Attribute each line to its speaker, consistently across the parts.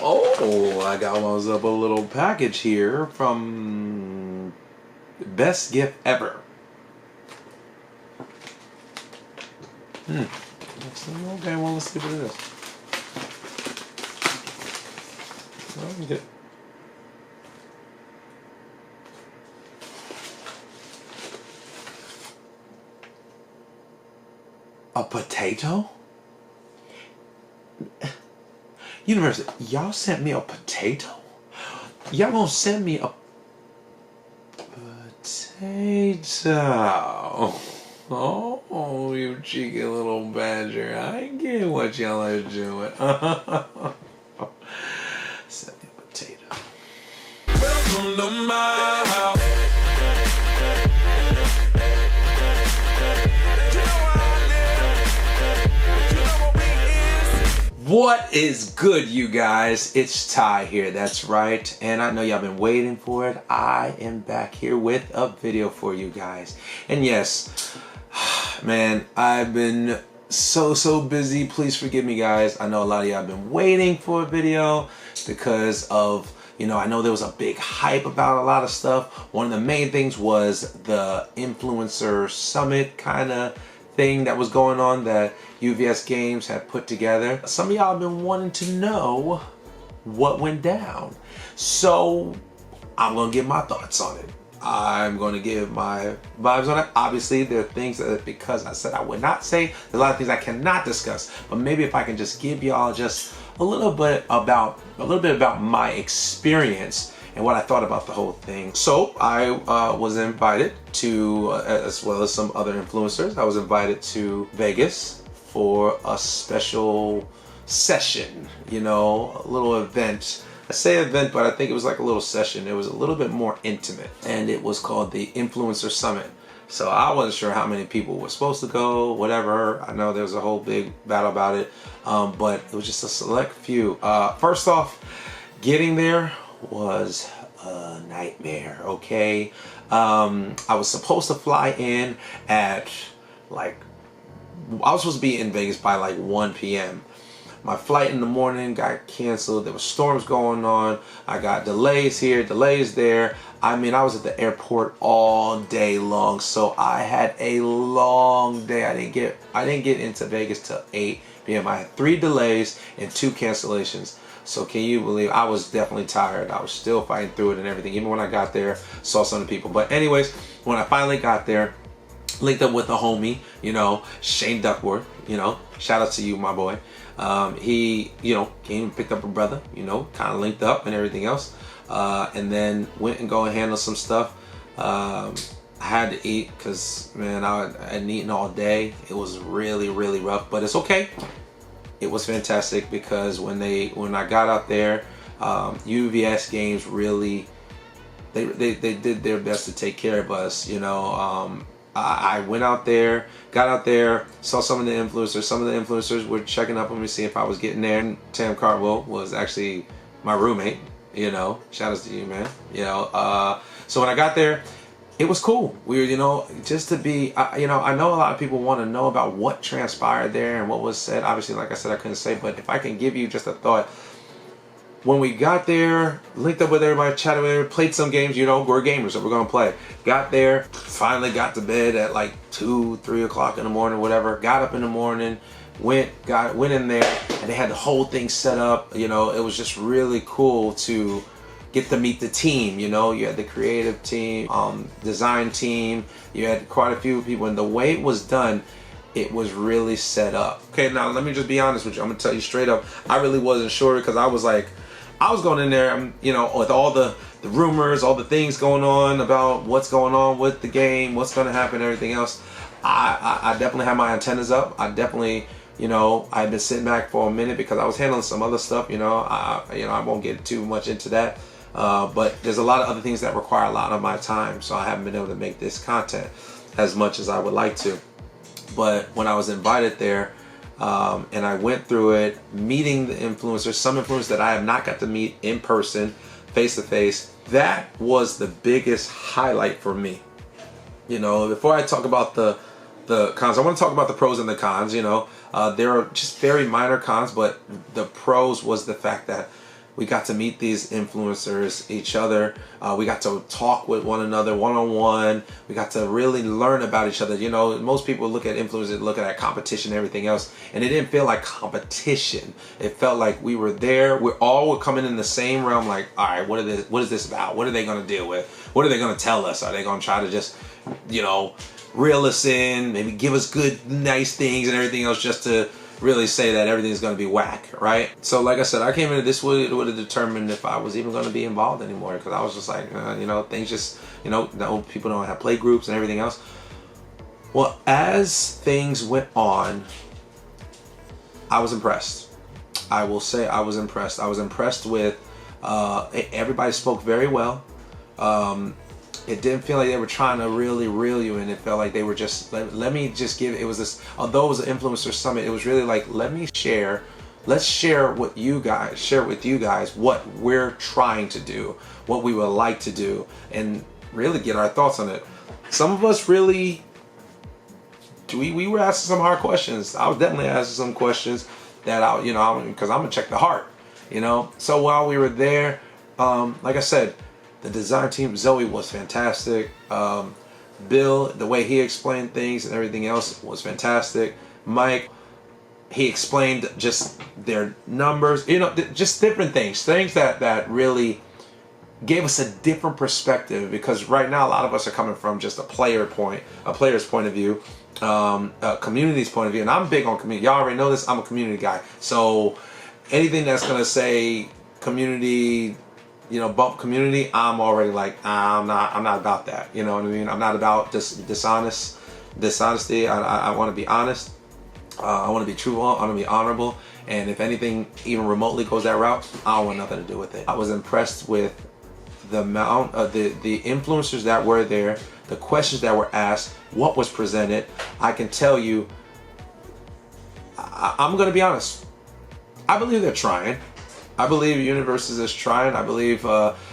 Speaker 1: Oh, I got myself a little package here from Best Gift Ever. Okay, well, let's see what it is. Well, we get a potato? University, y'all sent me a potato? Y'all gonna send me a potato? Oh, you cheeky little badger. I get what y'all are doing. Send me a potato. Welcome to my house. What is good, you guys? It's Ty here, that's right. And I know y'all been waiting for it. I am back here with a video for you guys. And yes, man, I've been so busy. Please forgive me, guys. I know a lot of y'all have been waiting for a video because of, I know there was a big hype about a lot of stuff. One of the main things was the influencer summit kind of thing that was going on that UVS Games had put together. Some of y'all have been wanting to know what went down. So I'm gonna give my thoughts on it. I'm gonna give my vibes on it. Obviously, there are things that, because I said I would not say, there's a lot of things I cannot discuss, but maybe if I can just give y'all just a little bit about my experience and what I thought about the whole thing. So I was invited to, as well as some other influencers, I was invited to Vegas for a special session, a little event. I say event, but I think it was like a little session. It was a little bit more intimate, and it was called the Influencer Summit. So I wasn't sure how many people were supposed to go, whatever. I know there was a whole big battle about it, but it was just a select few. First off, getting there was a nightmare, okay? I was supposed to fly in at I was supposed to be in Vegas by like 1 p.m. My flight in the morning got canceled. There were storms going on. I got delays here, delays there. I mean, I was at the airport all day long, so I had a long day. I didn't get into Vegas till 8 p.m. I had 3 delays and 2 cancellations. So can you believe I was definitely tired? I was still fighting through it and everything. Even when I got there, saw some of the people. But anyways, when I finally got there, linked up with a homie, Shane Duckworth, shout out to you, my boy. He, came and picked up a brother, kind of linked up and everything else. And then went and go and handle some stuff. I had to eat because, man, I hadn't eaten all day. It was really rough, but it's okay. It was fantastic because when I got out there, UVS Games really, they did their best to take care of us. I went out there, got out there, saw some of the influencers. Some of the influencers were checking up on me, see if I was getting there. And Tam Cardwell was actually my roommate. Shout out to you, man. So when I got there, it was cool. We were, just to be, I know a lot of people want to know about what transpired there and what was said. Obviously, like I said, I couldn't say, but if I can give you just a thought. When we got there, linked up with everybody, chatted with everybody, played some games, we're gamers, so we're going to play. Got there, finally got to bed at like 2, 3 o'clock in the morning, whatever. Got up in the morning, went in there, and they had the whole thing set up. It was just really cool to get to meet the team. You had the creative team, design team, you had quite a few people, and the way it was done, it was really set up. Okay, now let me just be honest with you. I'm gonna tell you straight up, I really wasn't sure because I was going in there, with all the rumors, all the things going on about what's going on with the game, what's going to happen, everything else. I definitely had my antennas up. I definitely, I've been sitting back for a minute because I was handling some other stuff. I won't get too much into that. But there's a lot of other things that require a lot of my time, so I haven't been able to make this content as much as I would like to. But when I was invited there, and I went through it, meeting the influencers, some influencers that I have not got to meet in person, face to face, that was the biggest highlight for me. Before I talk about the cons, I want to talk about the pros and the cons. There are just very minor cons, but the pros was the fact that We got to meet these influencers, each other. We got to talk with one another one-on-one. We got to really learn about each other. You know, most people look at influencers, look at competition and everything else, and it didn't feel like competition. It felt like we were there. We're all coming in the same realm, like, all right, what is this about? What are they going to deal with? What are they going to tell us? Are they going to try to just, you know, reel us in, maybe give us good, nice things and everything else just to really say that everything's going to be whack, right? So like I said, I came into this would have determined if I was even going to be involved anymore, because I was just like, you know, things just, you know, people don't have play groups and everything else. Well, as things went on, I was impressed. I will say I was impressed. I was impressed with, everybody spoke very well. It didn't feel like they were trying to really reel you in. It felt like they were just, let me just give, it was this, although it was an influencer summit, it was really like, let's share with you guys what we're trying to do, what we would like to do, and really get our thoughts on it. Some of us really, we were asking some hard questions. I was definitely asking some questions that because I'm gonna check the heart, you know? So while we were there, like I said, the design team, Zoe was fantastic. Bill, the way he explained things and everything else was fantastic. Mike, he explained just their numbers, you know, just different things that really gave us a different perspective, because right now a lot of us are coming from just a player's point of view, a community's point of view, and I'm big on community. Y'all already know this. I'm a community guy, so anything that's gonna say community, you know, bump community, I'm already like, I'm not about that. You know what I mean? I'm not about dishonesty. I want to be honest. I want to be truthful. I want to be honorable. And if anything even remotely goes that route, I don't want nothing to do with it. I was impressed with the amount of the influencers that were there, the questions that were asked, what was presented. I can tell you, I'm going to be honest. I believe they're trying. I believe Universes is trying. I believe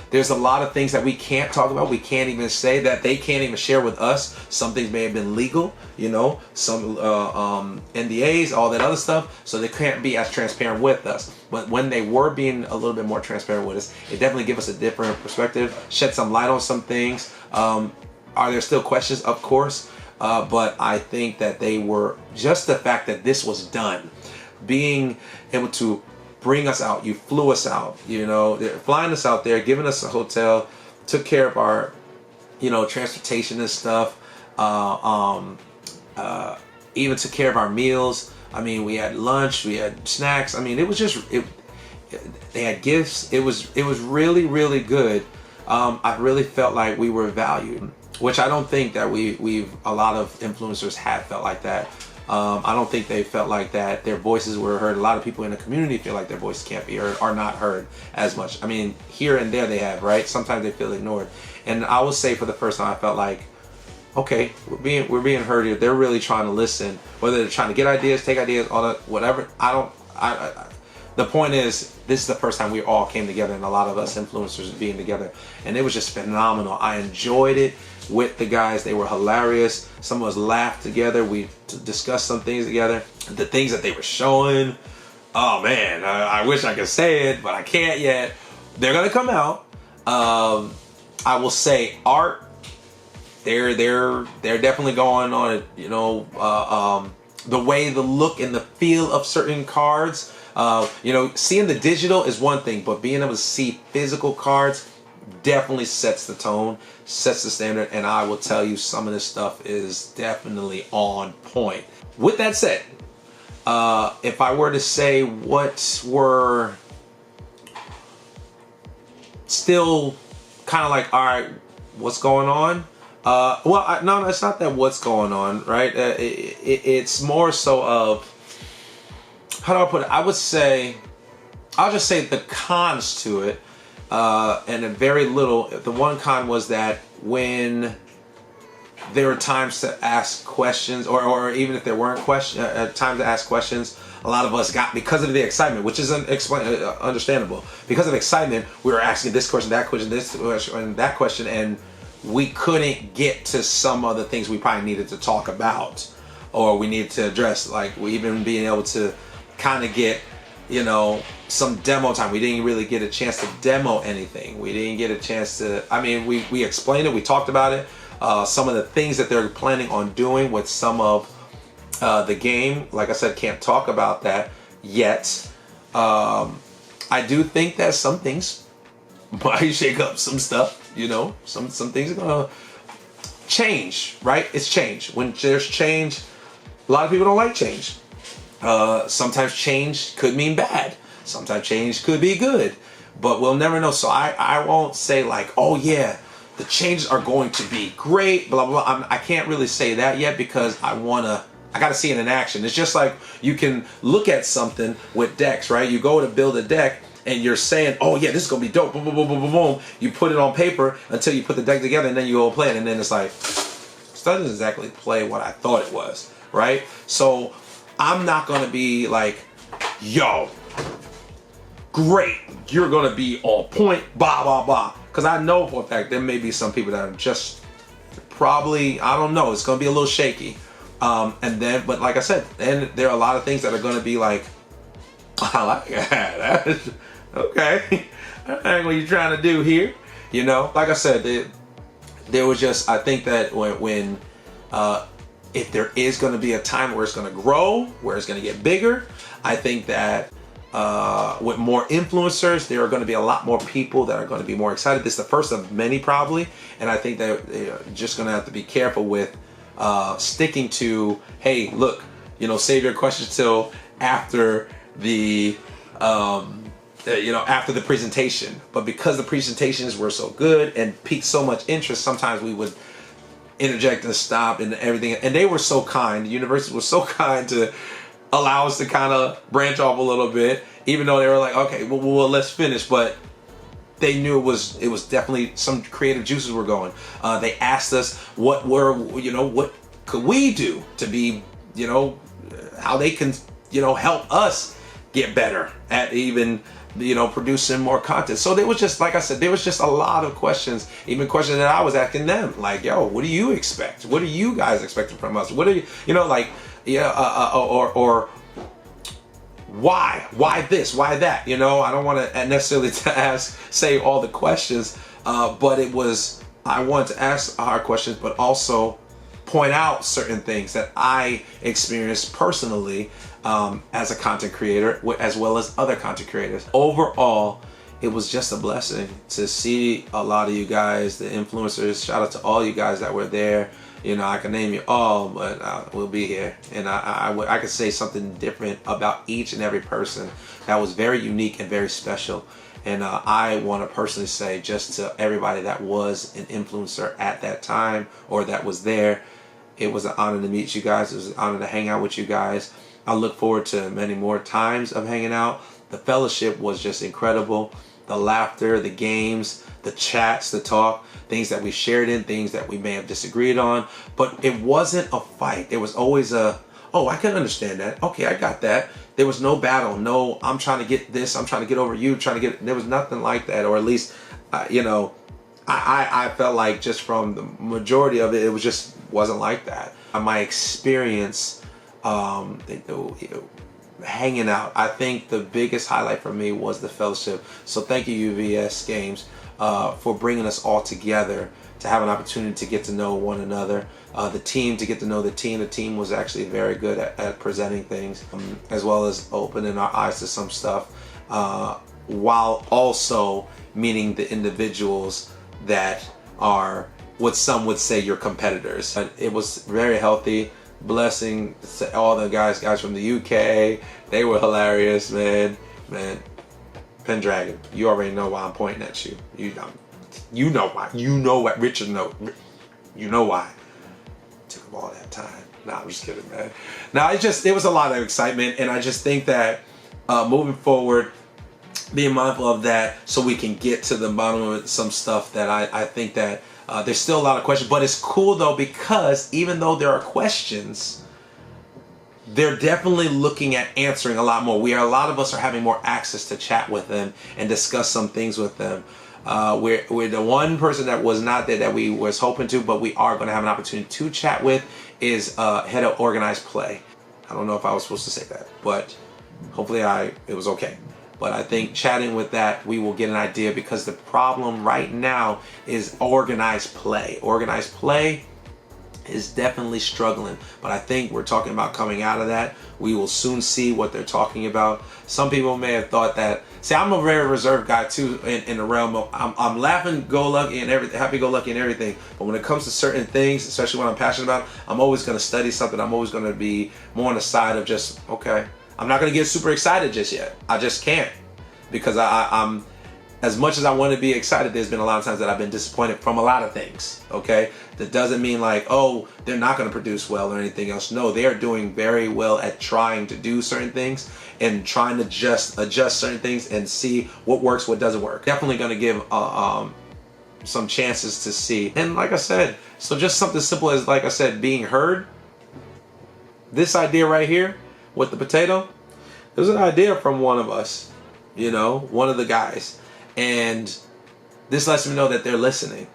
Speaker 1: there's a lot of things that we can't talk about. We can't even say, that they can't even share with us. Some things may have been legal, you know, some NDAs, all that other stuff. So they can't be as transparent with us. But when they were being a little bit more transparent with us, it definitely gave us a different perspective, shed some light on some things. Are there still questions? Of course. But I think that they were, just the fact that this was done, being able to bring us out. You flew us out, you know, they're flying us out there, giving us a hotel, took care of our, you know, transportation and stuff, even took care of our meals. I mean, we had lunch, we had snacks. I mean, it was just, they had gifts. It was really, really good. I really felt like we were valued, which I don't think that a lot of influencers have felt like that. I don't think they felt like that their voices were heard. A lot of people in the community feel like their voices can't be heard, are not heard as much. I mean, here and there they have, right? Sometimes they feel ignored. And I will say, for the first time, I felt like, okay, we're being heard here. They're really trying to listen, whether they're trying to get ideas, take ideas, all that, whatever. The point is, this is the first time we all came together, and a lot of us influencers being together, and it was just phenomenal. I enjoyed it with the guys. They were hilarious. Some of us laughed together. We discussed some things together. The things that they were showing, oh man, I wish I could say it, but I can't yet. They're gonna come out. I will say, art, they're definitely going on it. You know, the way, the look and the feel of certain cards. You know, seeing the digital is one thing, but being able to see physical cards definitely sets the tone, sets the standard, and I will tell you, some of this stuff is definitely on point. With that said, if I were to say what were still kind of like, all right, what's going on? No, it's not that what's going on, right? It's more so of, how do I put it? I'll just say the cons to it, and a very little. The one con was that when there were times to ask questions, or even if there weren't time to ask questions, a lot of us got, because of the excitement, which is understandable. Because of excitement, we were asking this question, that question, this question, and that question, and we couldn't get to some other things we probably needed to talk about, or we needed to address, like we even being able to kind of get you know, some demo time. We didn't really get a chance to demo anything. We didn't get a chance to, I mean, we explained it, we talked about it. Some of the things that they're planning on doing with some of the game. Like I said, can't talk about that yet. I do think that some things might shake up some stuff, you know, some things are gonna change, right? It's change. When there's change, a lot of people don't like change. Sometimes change could mean bad. Sometimes change could be good, but we'll never know. So I won't say like, oh yeah, the changes are going to be great, blah, blah, blah. I can't really say that yet because I gotta see it in action. It's just like you can look at something with decks, right? You go to build a deck and you're saying, oh yeah, this is gonna be dope, boom, boom, boom, boom, boom, boom. You put it on paper until you put the deck together and then you go play it and then it's like, this doesn't exactly play what I thought it was, right? So I'm not gonna be like, yo, great, you're gonna be on point, blah, blah, blah. Because I know for a fact there may be some people that are just probably, I don't know, it's gonna be a little shaky. And then, but like I said, then there are a lot of things that are gonna be like, I like that. Okay, all right, what you trying to do here? You know, like I said, there was just, I think that when if there is going to be a time where it's going to grow, where it's going to get bigger, I think that with more influencers, there are going to be a lot more people that are going to be more excited. This is the first of many probably, and I think that they're just going to have to be careful with sticking to, hey, look, you know, save your questions till after the after the presentation. But because the presentations were so good and piqued so much interest, sometimes we would interject and stop and everything. And they were so kind. The university was so kind to allow us to kind of branch off a little bit, even though they were like, okay, well let's finish. But they knew it was definitely some creative juices were going. They asked us what could we do to be, you know, how they can, you know, help us get better at even, you know, producing more content. So there was just, like I said, there was just a lot of questions, even questions that I was asking them, like, yo, what do you expect? What are you guys expecting from us? What are you, you know, like, yeah, or why this, why that? You know, I don't want to necessarily say all the questions, but I wanted to ask hard questions, but also point out certain things that I experienced personally as a content creator, as well as other content creators. Overall, it was just a blessing to see a lot of you guys, the influencers. Shout out to all you guys that were there. You know, I can name you all, but we'll be here. And I could say something different about each and every person that was very unique and very special. And I want to personally say just to everybody that was an influencer at that time or that was there, it was an honor to meet you guys. It was an honor to hang out with you guys. I look forward to many more times of hanging out. The fellowship was just incredible. The laughter, the games, the chats, the talk, things that we shared in, things that we may have disagreed on. But it wasn't a fight. There was always oh, I can understand that. Okay, I got that. There was no battle. No, I'm trying to get this. I'm trying to get over you. There was nothing like that. Or at least, you know, I felt like just from the majority of it, it wasn't like that. My experience hanging out, I think the biggest highlight for me was the fellowship. So thank you, UVS Games, for bringing us all together to have an opportunity to get to know one another. The team, to get to know the team. The team was actually very good at presenting things, as well as opening our eyes to some stuff, while also meeting the individuals that are what some would say your competitors. It was very healthy. Blessing to all the guys from the UK. They were hilarious, man. Pendragon, you already know why I'm pointing at you. You know why. You know what Richard knows. You know why. It took him all that time. Nah, I'm just kidding, man. Now it was a lot of excitement, and I just think that moving forward, being mindful of that so we can get to the bottom of some stuff that I think that there's still a lot of questions, but it's cool though, because even though there are questions, they're definitely looking at answering a lot more. A lot of us are having more access to chat with them and discuss some things with them. We're the one person that was not there that we was hoping to, but we are going to have an opportunity to chat with is head of organized play. I don't know if I was supposed to say that, but Hopefully it was okay. But I think chatting with that, we will get an idea, because the problem right now is organized play. Organized play is definitely struggling, but I think we're talking about coming out of that. We will soon see what they're talking about. Some people may have thought that, see, I'm a very reserved guy too, in the realm of I'm laughing-go-lucky and everything, happy-go-lucky and everything, but when it comes to certain things, especially what I'm passionate about, I'm always going to study something. I'm always going to be more on the side of just, okay, I'm not going to get super excited just yet. I just can't, because I'm as much as I want to be excited, there's been a lot of times that I've been disappointed from a lot of things, okay? That doesn't mean like, oh, they're not going to produce well or anything else. No, they are doing very well at trying to do certain things and trying to just adjust certain things and see what works, what doesn't work. Definitely going to give some chances to see. And like I said, so just something simple as, like I said, being heard. This idea right here with the potato, there's an idea from one of us, you know, one of the guys. And this lets me know that they're listening.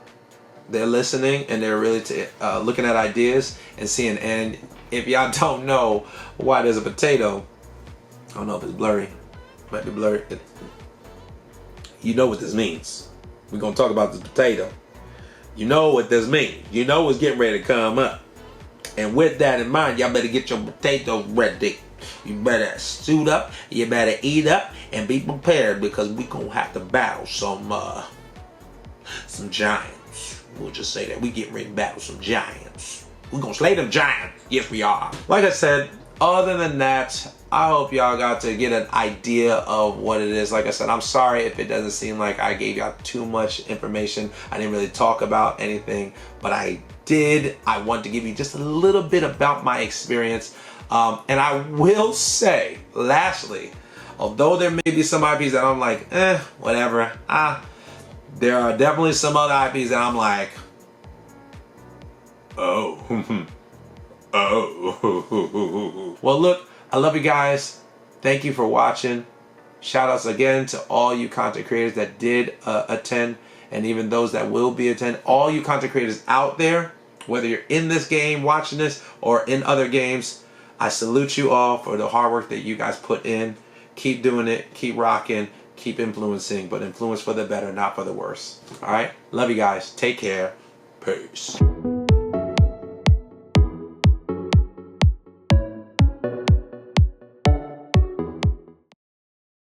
Speaker 1: They're listening, and they're really looking at ideas and seeing. And if y'all don't know why there's a potato, I don't know if it's blurry. Might be blurry. You know what this means. We're going to talk about this potato. You know what this means. You know what's getting ready to come up. And with that in mind, y'all better get your potatoes ready. You better suit up, you better eat up, and be prepared, because we gonna have to battle some giants. We'll just say that we getting ready to battle some giants. We gonna slay them giants. Yes, we are. Like I said, other than that, I hope y'all got to get an idea of what it is. Like I said, I'm sorry if it doesn't seem like I gave y'all too much information. I didn't really talk about anything, but I did. I want to give you just a little bit about my experience. And I will say, lastly, although there may be some IPs that I'm like, whatever. There are definitely some other IPs that I'm like, oh. Oh. Well, look, I love you guys. Thank you for watching. Shout outs again to all you content creators that did attend, and even those that will be attend. All you content creators out there, whether you're in this game watching this or in other games, I salute you all for the hard work that you guys put in. Keep doing it. Keep rocking. Keep influencing, but influence for the better, not for the worse. All right? Love you guys. Take care. Peace.